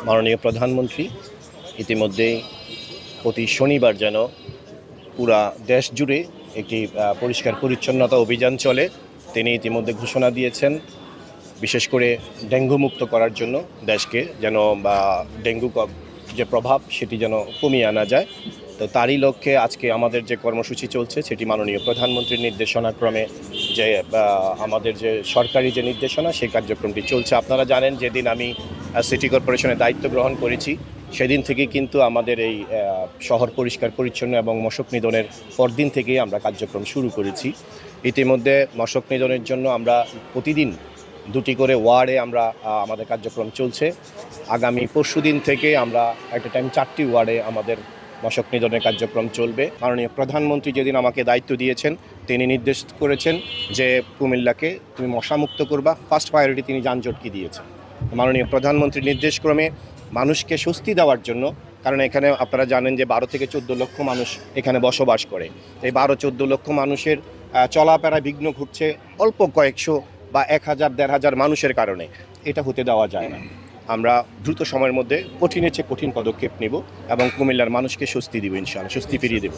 মাননীয় প্রধানমন্ত্রী ইতিমধ্যেই প্রতি শনিবার যেন পুরা দেশ জুড়ে একটি পরিষ্কার পরিচ্ছন্নতা অভিযান চলে তিনি ইতিমধ্যে ঘোষণা দিয়েছেন, বিশেষ করে ডেঙ্গু মুক্ত করার জন্য দেশকে যেন ডেঙ্গু যে প্রভাব সেটি যেন কমিয়ে আনা যায়। তো তারই লক্ষ্যে আজকে আমাদের যে কর্মসূচি চলছে সেটি মাননীয় প্রধানমন্ত্রীর নির্দেশনাক্রমে যে আমাদের যে সরকারি যে নির্দেশনা সেই কার্যক্রমটি চলছে। আপনারা জানেন যেদিন আমি সিটি কর্পোরেশনের দায়িত্ব গ্রহণ করেছি সেদিন থেকেই কিন্তু আমাদের এই শহর পরিষ্কার পরিচ্ছন্ন এবং মশক নিধনের পরদিন থেকেই আমরা কার্যক্রম শুরু করেছি। ইতিমধ্যে মশক নিধনের জন্য আমরা প্রতিদিন 2টি করে ওয়ার্ডে আমরা আমাদের কার্যক্রম চলছে। আগামী পরশুদিন থেকে আমরা একটা টাইম 4টি ওয়ার্ডে আমাদের মশক নিধনের কার্যক্রম চলবে। মাননীয় প্রধানমন্ত্রী যেদিন আমাকে দায়িত্ব দিয়েছেন তিনি নির্দেশ করেছেন যে কুমিল্লাকে তুমি মশামুক্ত করবা, ফার্স্ট প্রায়োরিটি তিনি যানজটকে দিয়েছেন। মাননীয় প্রধানমন্ত্রীর নির্দেশক্রমে মানুষকে স্বস্তি দেওয়ার জন্য, কারণ এখানে আপনারা জানেন যে 12 থেকে 14 লক্ষ মানুষ এখানে বসবাস করে। এই 12-14 লক্ষ মানুষের চলাফেরায় বিঘ্ন ঘটছে অল্প কয়েকশো বা 1000-1500 মানুষের কারণে। এটা হতে দেওয়া যায় না। আমরা দ্রুত সময়ের মধ্যে কঠিনের চেয়ে কঠিন পদক্ষেপ নেব এবং কুমিল্লার মানুষকে স্বস্তি দিব, ইনশাআল্লাহ স্বস্তি ফিরিয়ে দেব।